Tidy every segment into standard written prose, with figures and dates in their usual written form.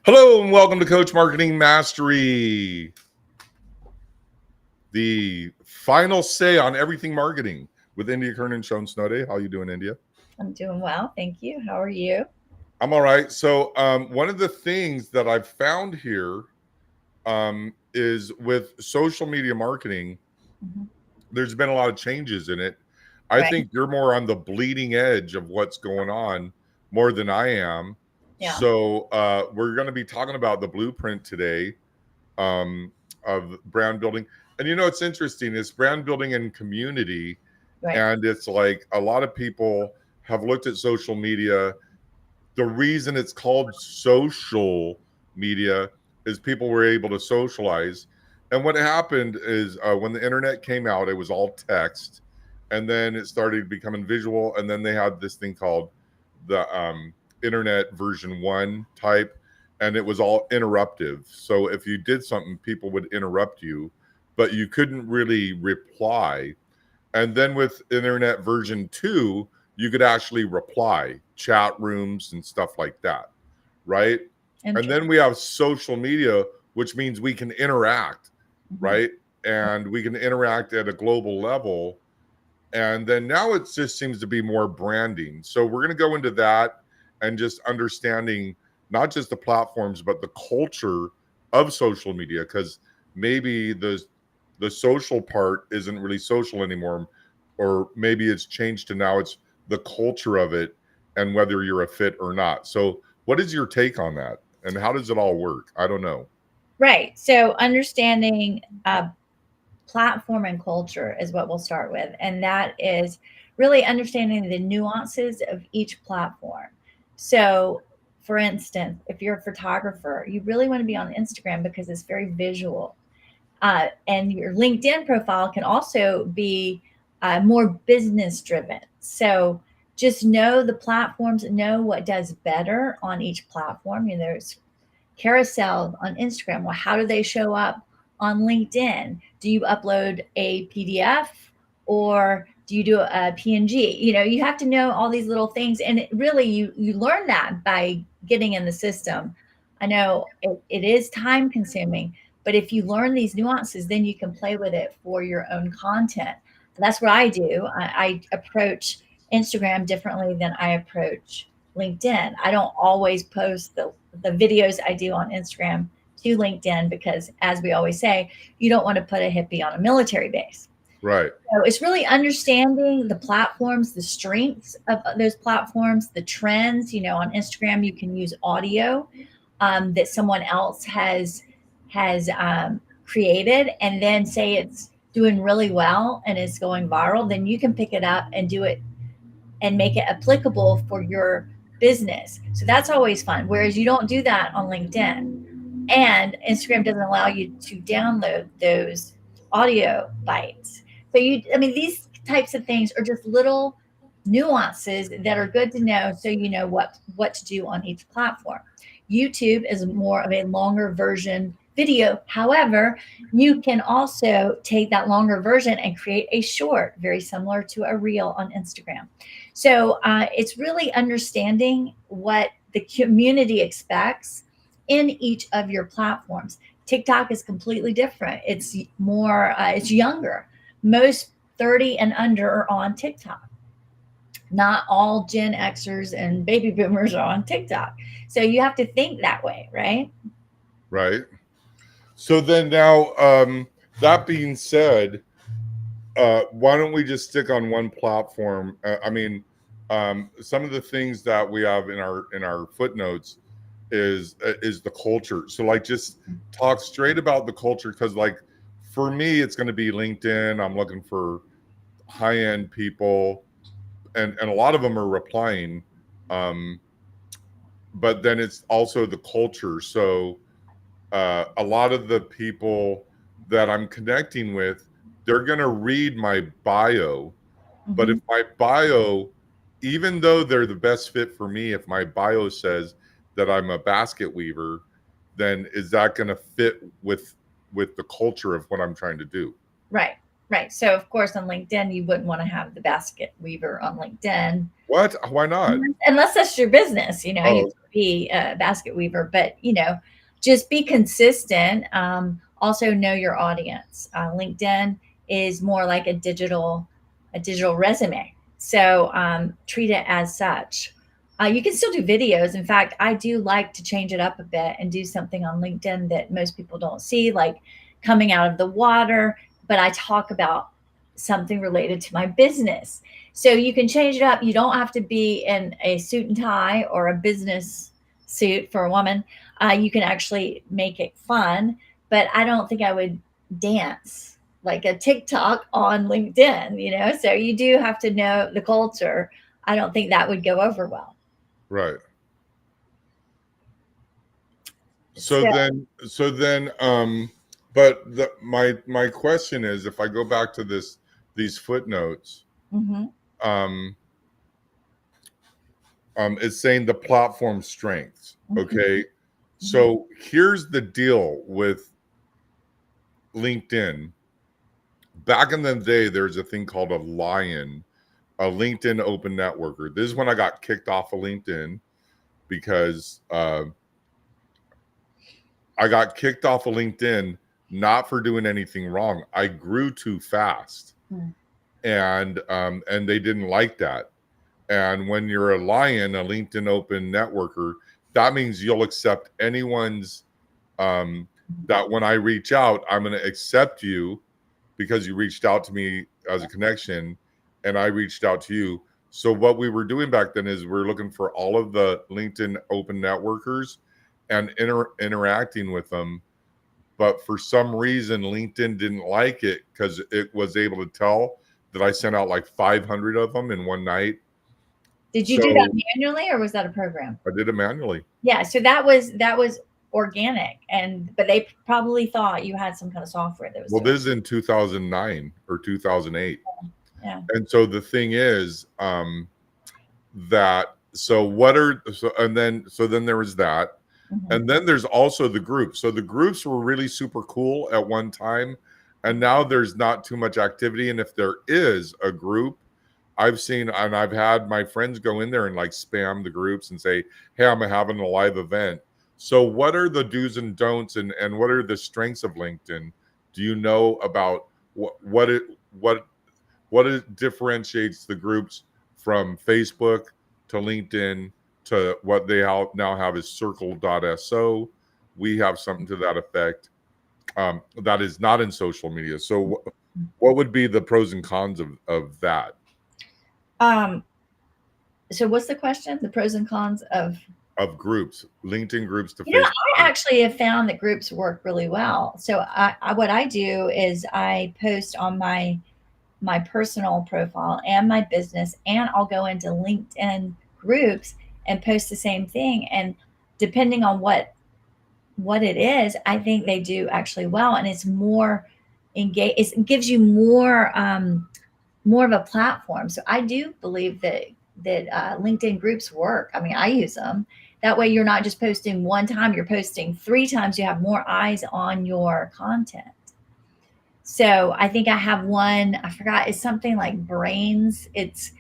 Hello and welcome to Coach Marketing Mastery, the final say on everything marketing with India Kernan Sean Snowday. How you doing, India? I'm doing well, thank you. How are you? I'm all right. So one of the things that I've found here is with social media marketing, Mhm. there's been a lot of changes in it. I Right. think you're more on the bleeding edge of what's going on more than I am. Yeah. So we're going to be talking about the blueprint today um, of brand building. And it's interesting. It's brand building and community, Right. and it's like a lot of people have looked at social media. The reason it's called social media is people were able to socialize. And what happened is when the internet came out, it was all text, and then it started becoming visual, and then they had this thing called the internet version one type, and it was all interruptive. So if you did something, people would interrupt you, but you couldn't really reply. And then with internet version two, you could actually reply, chat rooms and stuff like that, right? And Interesting. then we have social media, which means we can interact, Mhm. right? And we can interact at a global level. And then now it just seems to be more branding. So we're going to go into that and just understanding not just the platforms, but the culture of social media, because maybe the social part isn't really social anymore, or maybe it's changed to now it's the culture of it and whether you're a fit or not. So what is your take on that? And how does it all work? I don't know. Right. So understanding platform and culture is what we'll start with. And that is really understanding the nuances of each platform. So, for instance, if you're a photographer, you really want to be on Instagram because it's very visual. And your LinkedIn profile can also be more business driven. So just know the platforms, know what does better on each platform. There's carousel on Instagram. Well, how do they show up on LinkedIn? Do you upload a PDF or do you do a PNG? You have to know all these little things, and really you learn that by getting in the system. I know it is time consuming, but if you learn these nuances, then you can play with it for your own content. That's what I do. I approach Instagram differently than I approach LinkedIn. I don't always post the videos I do on Instagram to LinkedIn because, as we always say, you don't want to put a hippie on a military base. Right. So it's really understanding the platforms, the strengths of those platforms, the trends. On Instagram, you can use audio that someone else has created, and then say it's doing really well and it's going viral. Then you can pick it up and do it and make it applicable for your business. So that's always fun. Whereas you don't do that on LinkedIn. And Instagram doesn't allow you to download those audio bites. These types of things are just little nuances that are good to know so you know what to do on each platform. YouTube is more of a longer version video. However, you can also take that longer version and create a short, very similar to a reel on Instagram. So it's really understanding what the community expects in each of your platforms. TikTok is completely different. It's more, it's younger. Most 30 and under are on TikTok. Not all Gen Xers and baby boomers are on TikTok. So you have to think that way, right? Right. So then now, that being said, why don't we just stick on one platform? I mean, some of the things that we have in our footnotes is the culture. So like, just talk straight about the culture, because like for me, it's going to be LinkedIn. I'm looking for high end people, and a lot of them are replying. Um, but then it's also the culture. So a lot of the people that I'm connecting with, they're going to read my bio. But if Mm-hmm. my bio, even though they're the best fit for me, if my bio says that I'm a basket weaver, then is that going to fit with the culture of what I'm trying to do? Right. Right. So of course on LinkedIn, you wouldn't want to have the basket weaver on LinkedIn. What? Why not? Unless that's your business, you Oh, could be a basket weaver, but just be consistent. Also know your audience. LinkedIn is more like a digital resume. So treat it as such. You can still do videos. In fact, I do like to change it up a bit and do something on LinkedIn that most people don't see, like coming out of the water, but I talk about something related to my business. So you can change it up. You don't have to be in a suit and tie or a business suit for a woman. You can actually make it fun, but I don't think I would dance like a TikTok on LinkedIn. So you do have to know the culture. I don't think that would go over well. right. So So, then, but my question is, if I go back to these footnotes, mhm, um, it's saying the platform strengths. mhm, Okay, mhm, so here's the deal with LinkedIn. Back in the day, there's a thing called a Lion, a LinkedIn Open Networker. This is when I got kicked off of LinkedIn because I got kicked off of LinkedIn not for doing anything wrong. I grew too fast, mhm. and they didn't like that. And when you're a Lion, a LinkedIn Open Networker, that means you'll accept anyone's. That when I reach out, I'm going to accept you because you reached out to me as a connection, and I reached out to you. So what we were doing back then is we're looking for all of the LinkedIn Open Networkers and interacting with them. But for some reason, LinkedIn didn't like it because it was able to tell that I sent out like 500 of them in one night. Did you do that So manually or was that a program? I did it manually. Yeah, so that was organic, but they probably thought you had some kind of software that was Well, doing this is in 2009 or 2008. it. Yeah. And so the thing is, that so what are so then there was that, Mhm. and then there's also the groups. So the groups were really super cool at one time, and now there's not too much activity. And if there is a group, I've seen and I've had my friends go in there and like spam the groups and say, hey, I'm having a live event. So what are the do's and don'ts, and what are the strengths of LinkedIn? Do you know about what it differentiates the groups from Facebook to LinkedIn to what they now have is circle.so? We have something to that effect, that is not in social media. So what would be the pros and cons of that? Um, so what's the question? The pros and cons of Of groups, LinkedIn groups to I Facebook groups. actually have found that groups work really well. So what I do is I post on my personal profile and my business, and I'll go into LinkedIn groups and post the same thing. And depending on what it is, I think they do actually well, and it's more engage. It gives you more of a platform. So I do believe that LinkedIn groups work. I mean, I use them. That way, you're not just posting one time; you're posting 3 times. You have more eyes on your content. So I think I have one. I forgot. It's something like brains. It's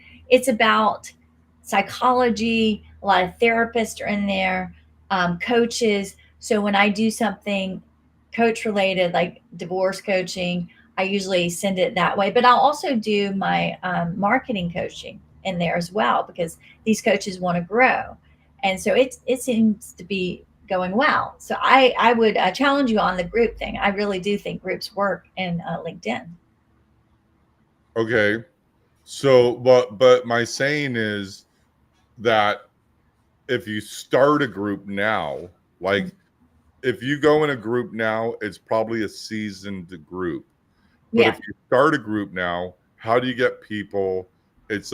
about psychology. A lot of therapists are in there, coaches. So when I do something coach related, like divorce coaching, I usually send it that way. But I'll also do my marketing coaching in there as well because these coaches want to grow, and so it seems to be going well. So I would challenge you on the group thing. I really do think groups work in LinkedIn. Okay. So but my saying is that if you start a group now, like if you go in a group now, it's probably a seasoned group. But Yeah. if you start a group now, how do you get people? It's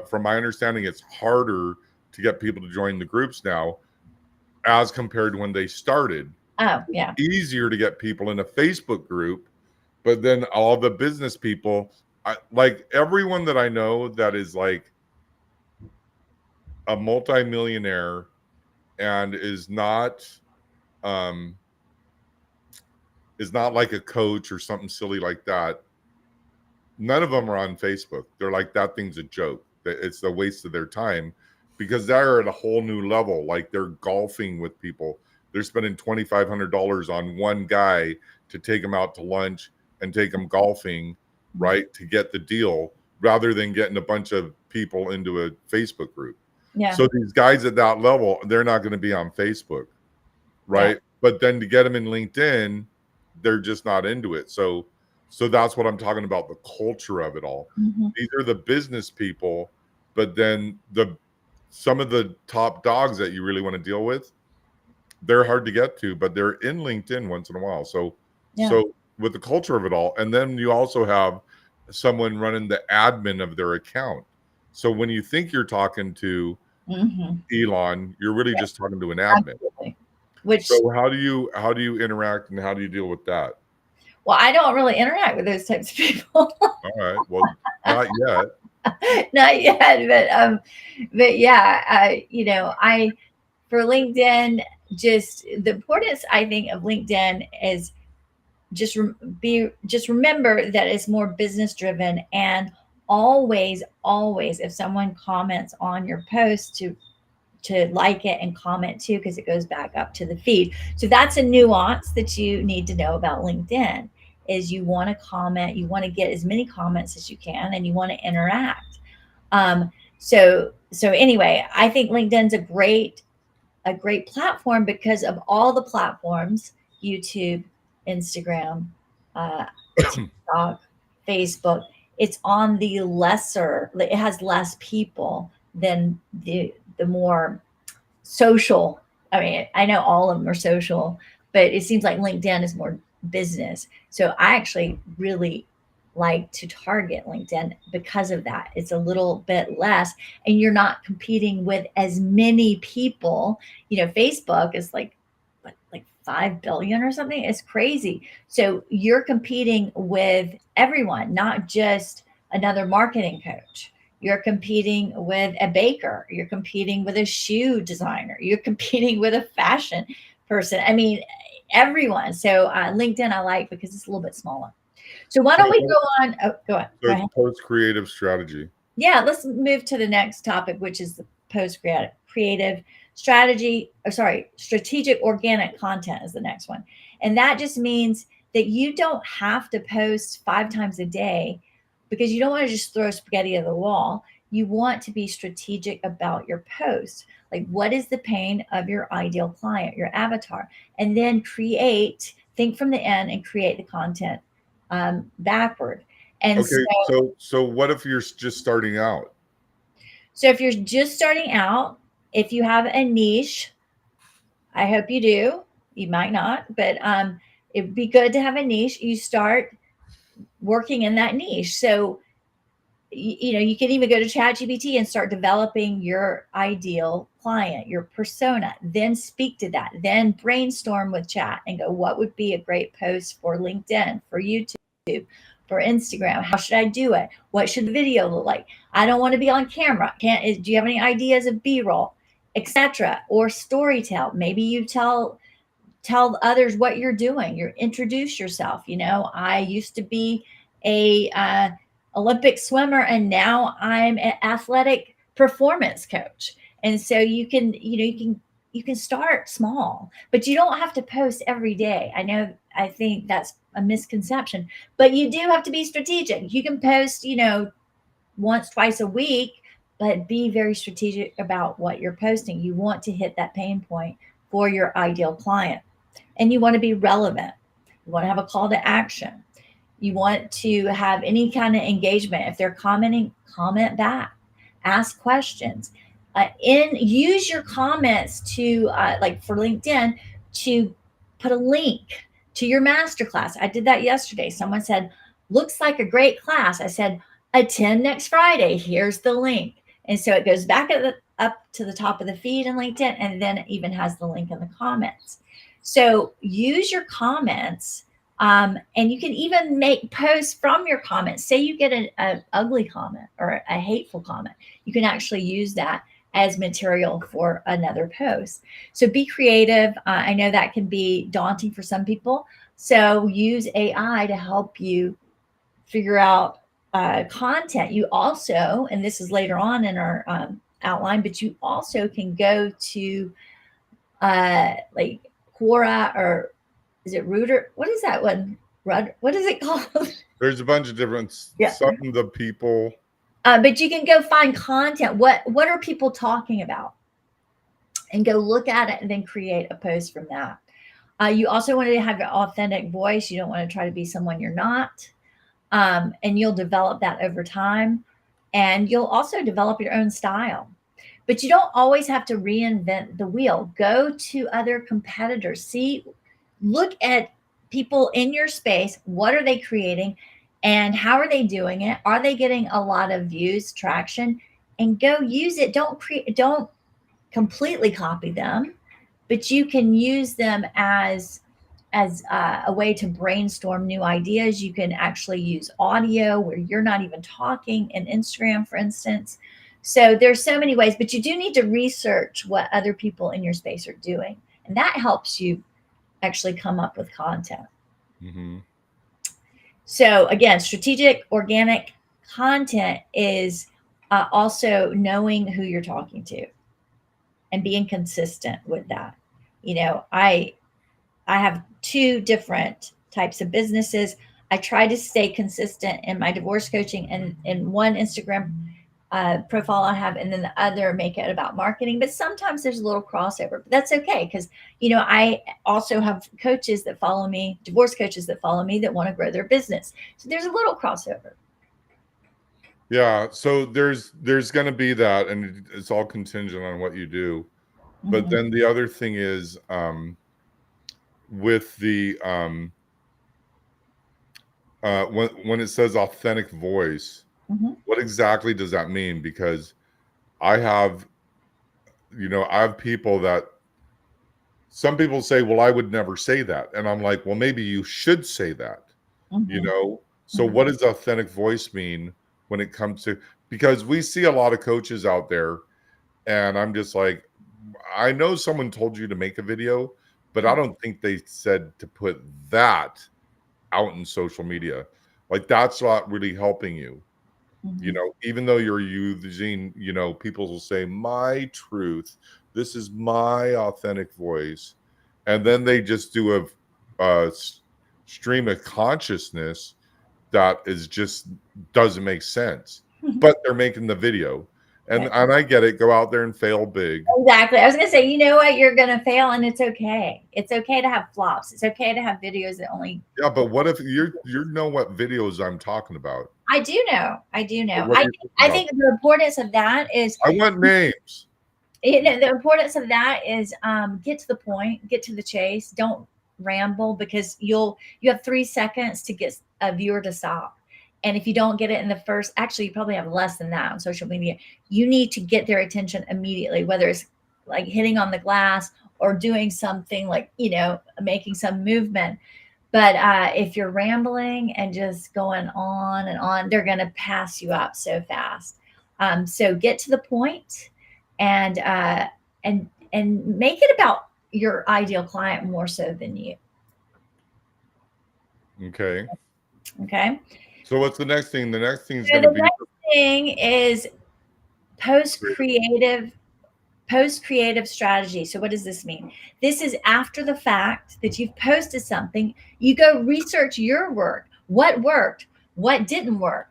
from my understanding, it's harder to get people to join the groups now as compared to when they started. Oh, yeah. Easier to get people in a Facebook group, but then all the business people, like everyone that I know that is like a multimillionaire and um, is not like a coach or something silly like that. none of them are on Facebook. They're like, that thing's a joke. It's a waste of their time because they're at a whole new level. Like they're golfing with people. They're spending $2,500 on one guy to take them out to lunch and take them golfing, right? To get the deal rather than getting a bunch of people into a Facebook group. Yeah. So these guys at that level, they're not going to be on Facebook, right? Yeah. But then to get them in LinkedIn, they're just not into it. So that's what I'm talking about, the culture of it all. Mm-hmm. These are the business people, but then some of the top dogs that you really want to deal with, they're hard to get to, but they're in LinkedIn once in a while. So with the culture of it all, and then you also have someone running the admin of their account. So when you think you're talking to Elon, you're really just talking to an admin. Absolutely. Which, so how do you interact and how do you deal with that? Well, I don't really interact with those types of people. All right. Well, not yet. Not yet, but yeah, for LinkedIn, just the importance I think of LinkedIn is just remember that it's more business driven, and always if someone comments on your post to like it and comment too, because it goes back up to the feed. So that's a nuance that you need to know about LinkedIn, is you want to comment, you want to get as many comments as you can, and you want to interact. So anyway, I think LinkedIn's a great platform because of all the platforms: YouTube, Instagram, TikTok, Facebook. It's on the lesser, it has less people than the more social. I mean, I know all of them are social, but it seems like LinkedIn is more business. So I actually really like to target LinkedIn because of that. It's a little bit less, and you're not competing with as many people. Facebook is like 5 billion or something. It's crazy. So you're competing with everyone, not just another marketing coach. You're competing with a baker. You're competing with a shoe designer. You're competing with a fashion person. I mean, everyone. So LinkedIn I like because it's a little bit smaller. So why don't we go on? Oh, go on. So it's post-creative strategy. Yeah, let's move to the next topic, which is the post-creative strategy. Strategic organic content is the next one. And that just means that you don't have to post 5 times a day, because you don't want to just throw spaghetti at the wall. You want to be strategic about your post. Like, what is the pain of your ideal client, your avatar? And then think from the end and create the content backward. And okay, so what if you're just starting out? So if you're just starting out, if you have a niche, I hope you do. You might not, but it'd be good to have a niche. You start working in that niche. So you can even go to ChatGPT and start developing your ideal client, your persona, then speak to that, then brainstorm with chat and go, what would be a great post for LinkedIn, for YouTube, for Instagram? How should I do it? What should the video look like? I don't want to be on camera. Do you have any ideas of B-roll, etc.? Or storytell. Maybe you tell others what you're doing. You introduce yourself. I used to be a Olympic swimmer, and now I'm an athletic performance coach. And so you can start small, but you don't have to post every day. I think that's a misconception, but you do have to be strategic. You can post, once, twice a week, but be very strategic about what you're posting. You want to hit that pain point for your ideal client, and you want to be relevant. You want to have a call to action. You want to have any kind of engagement. If they're commenting, comment back, ask questions, use your comments to, like for LinkedIn, to put a link to your masterclass. I did that yesterday. Someone said, looks like a great class. I said, attend next Friday. Here's the link. And so it goes back up to the top of the feed in LinkedIn, and then it even has the link in the comments. So use your comments. And you can even make posts from your comments. Say you get an ugly comment or a hateful comment, you can actually use that as material for another post. So be creative. I know that can be daunting for some people. So use AI to help you figure out content, you also, and this is later on in our outline, but you also can go to like Quora, or is it Rooter? What is that one? What is it called? There's a bunch of different, Yeah. some of the people. But you can go find content. What are people talking about? And go look at it and then create a post from that. You also want to have your authentic voice. You don't want to try to be someone you're not. And you'll develop that over time. And you'll also develop your own style. But you don't always have to reinvent the wheel. Go to other competitors. Look at people in your space. What are they creating? And how are they doing it? Are they getting a lot of views, traction? And go use it. Don't completely copy them, but you can use them as a way to brainstorm new ideas. You can actually use audio where you're not even talking in Instagram, for instance. So there's so many ways, but you do need to research what other people in your space are doing. And that helps you actually come up with content. Mm-hmm. So again, strategic organic content is also knowing who you're talking to and being consistent with that. You know, I have two different types of businesses. I try to stay consistent in my divorce coaching and in one Instagram profile I have, and then the other make it about marketing. But sometimes there's a little crossover, but that's okay, because, you know, I also have coaches that follow me, divorce coaches that follow me, that want to grow their business. So there's a little crossover. Yeah. So there's going to be that, and it's all contingent on what you do. But Mhm. then the other thing is, with the when it says authentic voice, Mhm. what exactly does that mean? Because I have people that, some people say, well, I would never say that. And I'm like, well, maybe you should say that, you Mhm. know? So Mhm. what does authentic voice mean when it comes to, because we see a lot of coaches out there, and I'm just like, I know someone told you to make a video, but I don't think they said to put that out in social media. Like, that's not really helping you. You Mhm. know, even though you're using, you know, people will say, my truth, this is my authentic voice. And then they just do a stream of consciousness that is just doesn't make sense, but they're making the video. And I get it. Go out there and fail big. Exactly. I was going to say, you know what? You're going to fail, and it's okay. It's okay to have flops. It's okay to have videos that only. Yeah, but what if you know what videos I'm talking about? I do know. I do know. What are you talking I about? think the importance of that is, I want names. you know, the importance of that is get to the point, get to the chase. Don't ramble, because you have 3 seconds to get a viewer to stop. And if you don't get it in the first, actually, you probably have less than that on social media. You need to get their attention immediately, whether it's like hitting on the glass or doing something like, you know, making some movement. But if you're rambling and just going on and on, they're going to pass you up so fast. So get to the point, and make it about your ideal client more so than you. Okay. Okay. So what's the next thing? The next thing is So going to the be next thing is post creative strategy. So what does this mean? This is after the fact that you've posted something, you go research your work. What worked? What didn't work?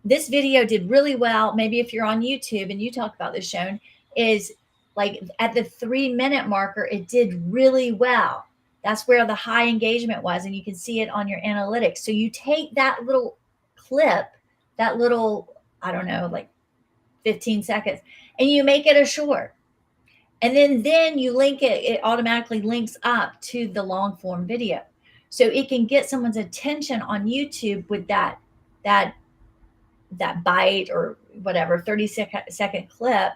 This video did really well. Maybe if you're on YouTube and you talk about this, shown is like at the 3-minute marker, it did really well. That's where the high engagement was, and you can see it on your analytics. So you take that little clip, that little, I don't know, like 15 seconds, and you make it a short. And then you link it, it automatically links up to the long form video. So it can get someone's attention on YouTube with that bite or whatever 30-second clip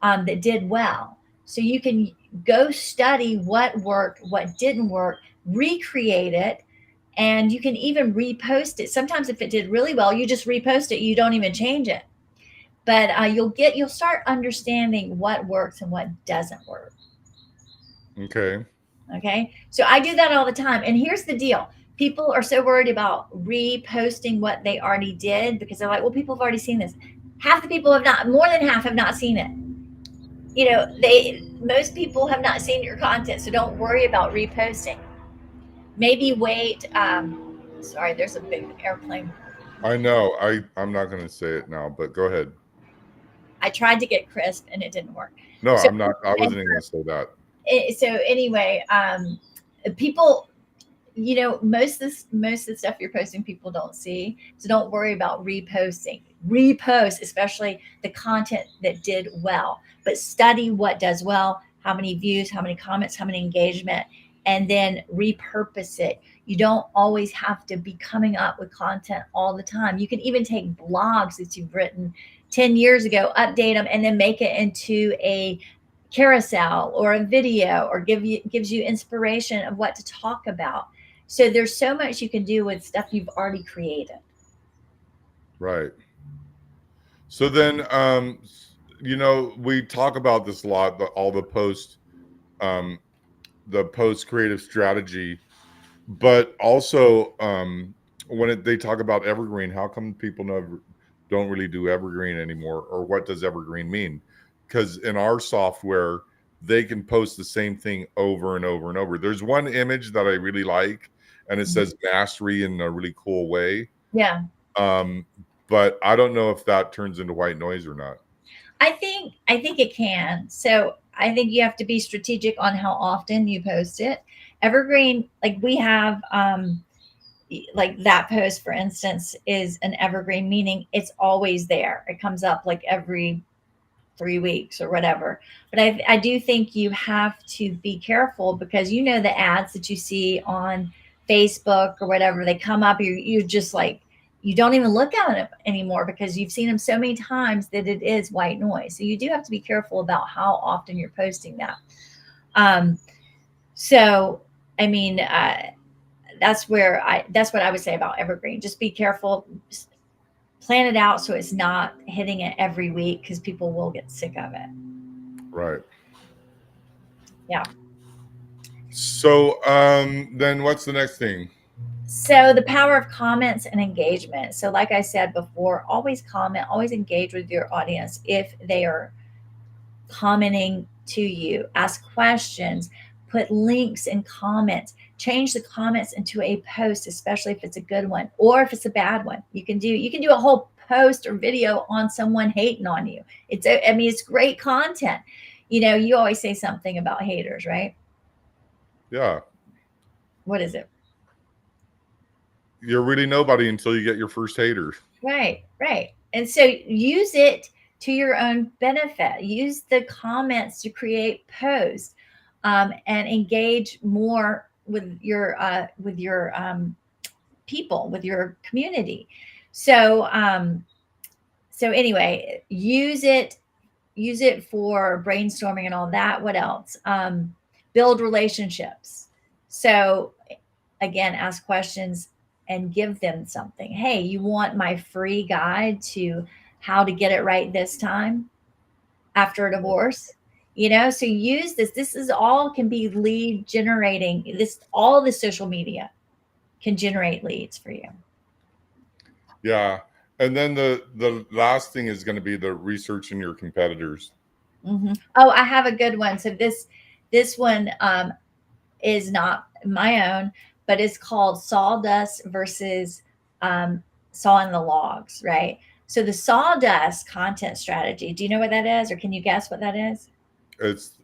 that did well. So you can go study what worked, what didn't work, recreate it, and you can even repost it. Sometimes if it did really well, you just repost it, you don't even change it. But you'll start understanding what works and what doesn't work. okay. Okay. So I do that all the time. And here's the deal. People are so worried about reposting what they already did because they're like, well, people have already seen this. Half the people have not, more than half have not seen it. You know, most people have not seen your content, so don't worry about reposting. Maybe wait. Sorry, there's a big airplane. I know. I'm not going to say it now, but go ahead. I tried to get crisp and it didn't work. No, So, I'm not. I wasn't even going to say that. so anyway, people, you know, most of the stuff you're posting, people don't see. So don't worry about reposting. Repost, especially the content that did well, but study what does well, how many views, how many comments, how many engagement, and then repurpose it. You don't always have to be coming up with content all the time. You can even take blogs that you've written 10 years ago, update them, and then make it into a carousel or a video, or gives you inspiration of what to talk about. So there's so much you can do with stuff you've already created. Right. So then, you know, we talk about this a lot, all um, the post creative strategy, but also when they talk about evergreen, how come people don't really do evergreen anymore, or what does evergreen mean? Because in our software, they can post the same thing over and over and over. There's one image that I really like, and it says mastery in a really cool way. Yeah. Um, but I don't know if that turns into white noise or not. I think it can. So I think you have to be strategic on how often you post it. Evergreen, like we have, like that post, for instance, is an evergreen, meaning it's always there. It comes up like every 3 weeks or whatever. But I do think you have to be careful, because you know the ads that you see on Facebook or whatever, they come up, you're just like, you don't even look at them anymore because you've seen them so many times that it is white noise. So you do have to be careful about how often you're posting that. Um, so, I mean, that's what I would say about evergreen. Just be careful, plan it out so it's not hitting it every week, because people will get sick of it. Right. Yeah. So then what's the next thing? So the power of comments and engagement. So like I said before, always comment, always engage with your audience if they are commenting to you. Ask questions, put links in comments, change the comments into a post, especially if it's a good one or if it's a bad one. You can do a whole post or video on someone hating on you. I mean, it's great content. You know, you always say something about haters, right? Yeah. What is it? You're really nobody until you get your first hater. Right, right. And so use it to your own benefit. Use the comments to create posts, and engage more with your people, with your community. So so anyway, use it for brainstorming and all that. What else? Build relationships. So again, ask questions and give them something. Hey, you want my free guide to how to get it right this time after a divorce? You know, so use this. This is all can be lead generating. All the social media can generate leads for you. Yeah. And then the last thing is going to be the researching your competitors. Oh, I have a good one. So this one is not my own, but it's called Sawdust versus Sawing the Logs, right? So the Sawdust content strategy, do you know what that is, or can you guess what that is? It's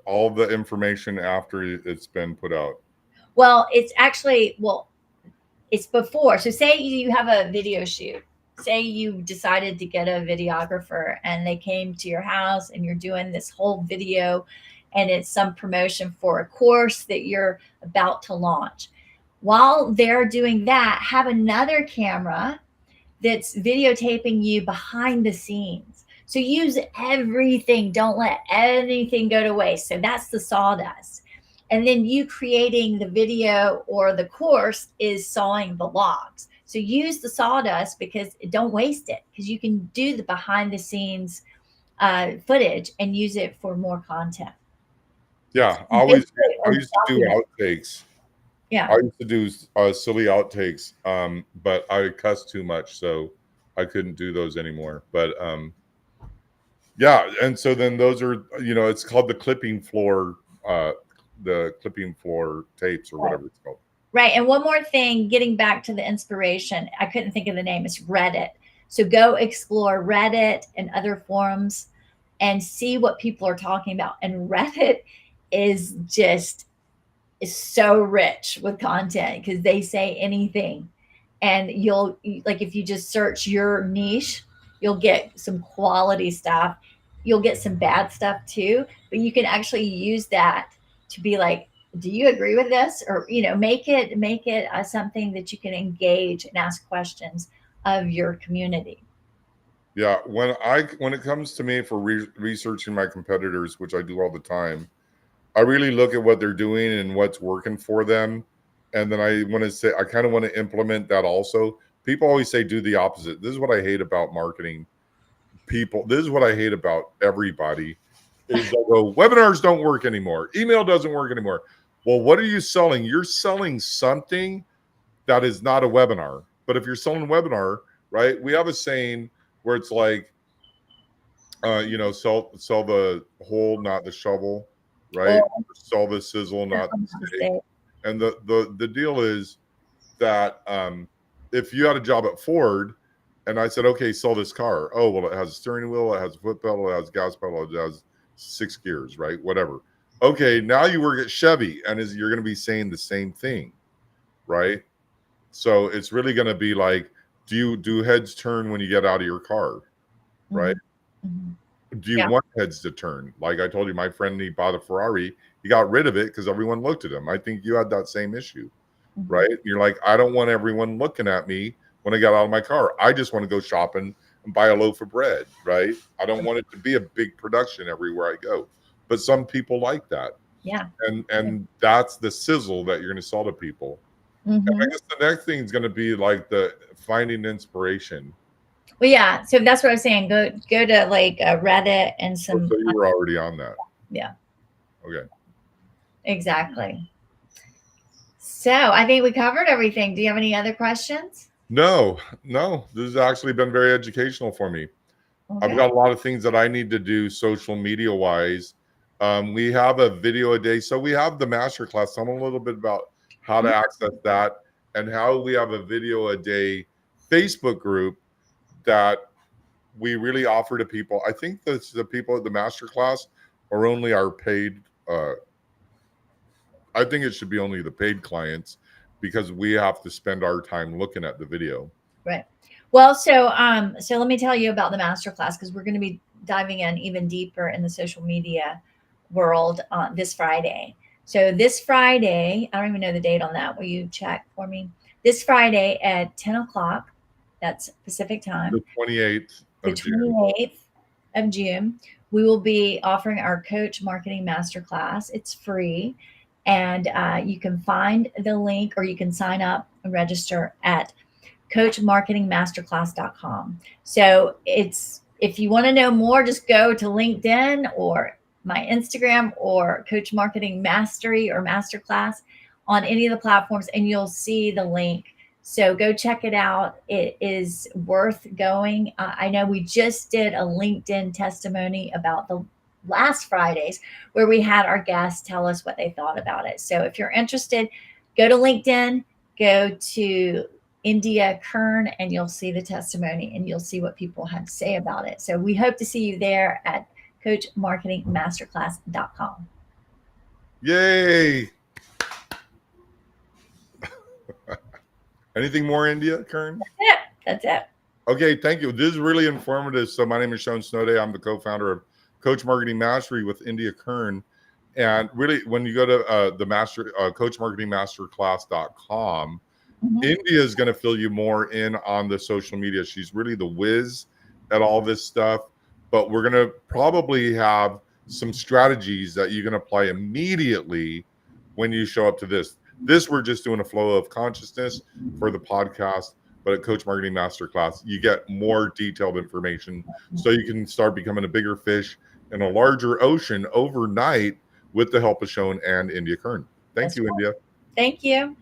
all the information after it's been put out. Well, it's before. So say you have a video shoot. Say you decided to get a videographer and they came to your house and you're doing this whole video, and it's some promotion for a course that you're about to launch. While they're doing that, have another camera that's videotaping you behind the scenes. So use everything. Don't let anything go to waste. So that's the Sawdust. And then you creating the video or the course is sawing the logs. So use the Sawdust, because don't waste it, because you can do the behind the scenes footage and use it for more content. Yeah, I Basically, used to do document. outtakes. Yeah. I used to do silly outtakes, but I cuss too much, so I couldn't do those anymore. But yeah, and so then those are, it's called the clipping floor tapes or whatever it's called. Right. And one more thing, getting back to the inspiration, I couldn't think of the name. It's Reddit. So go explore Reddit and other forums and see what people are talking about. And Reddit is so rich with content because they say anything. And you'll, like, if you just search your niche, you'll get some quality stuff. You'll get some bad stuff too, but you can actually use that to be like, do you agree with this? Or, make it something that you can engage and ask questions of your community. Yeah, when it comes to me for researching my competitors, which I do all the time, I really look at what they're doing and what's working for them, and then I kind of want to implement that also. People always say do the opposite. This is what I hate about marketing people. This is what I hate about everybody. Is they go, webinars don't work anymore. Email doesn't work anymore. Well, what are you selling? You're selling something that is not a webinar. But if you're selling a webinar, right? We have a saying where it's like, sell the hole, not the shovel, right? Or Sell the sizzle, not the steak. And the deal is that if you had a job at Ford and I said, okay, sell this car. Oh, well, it has a steering wheel, it has a foot pedal, it has a gas pedal, it has 6 gears, right? Whatever. Okay, now you work at Chevy and you're going to be saying the same thing, right? So it's really going to be like, do heads turn when you get out of your car, right? Mm-hmm. Do you want heads to turn? Like I told you, my friend, he bought a Ferrari. He got rid of it because everyone looked at him. I think you had that same issue, right? You're like, I don't want everyone looking at me when I got out of my car. I just want to go shopping and buy a loaf of bread, right? I don't want it to be a big production everywhere I go. But some people like that. Yeah. And that's the sizzle that you're going to sell to people. Mm-hmm. And I guess the next thing is going to be like the finding inspiration. Well, yeah. So that's what I was saying. Go to like Reddit and some. So you were already on that. Yeah. Okay. Exactly. So I think we covered everything. Do you have any other questions? No. This has actually been very educational for me. Okay. I've got a lot of things that I need to do social media wise. We have a video a day. So we have the masterclass. Tell them a little bit about how to access that and how we have a video a day Facebook group that we really offer to people. I think the people at the masterclass are only our paid. I think it should be only the paid clients because we have to spend our time looking at the video. Right. Well, so let me tell you about the masterclass because we're going to be diving in even deeper in the social media world this Friday. So this Friday, I don't even know the date on that. Will you check for me? This Friday at 10 o'clock, that's Pacific time. The 28th of June. The 28th of June, we will be offering our Coach Marketing Masterclass. It's free. And you can find the link or you can sign up and register at coachmarketingmasterclass.com. So if you want to know more, just go to LinkedIn or my Instagram or Coach Marketing Mastery or Masterclass on any of the platforms and you'll see the link. So go check it out. It is worth going. I know we just did a LinkedIn testimony about the last Fridays where we had our guests tell us what they thought about it. So if you're interested, go to LinkedIn, go to India Kern, and you'll see the testimony and you'll see what people had to say about it. So we hope to see you there at coachmarketingmasterclass.com. Yay. Anything more, India Kern? That's it. Okay, thank you. This is really informative. So my name is Sean Snowday. I'm the co-founder of Coach Marketing Mastery with India Kern. And really, when you go to coachmarketingmasterclass.com, India is going to fill you more in on the social media. She's really the whiz at all this stuff. But we're going to probably have some strategies that you can apply immediately when you show up to this. We're just doing a flow of consciousness for the podcast. But at Coach Marketing Masterclass, you get more detailed information so you can start becoming a bigger fish in a larger ocean overnight with the help of Sean and India Kern. Thank you, India. Thank you.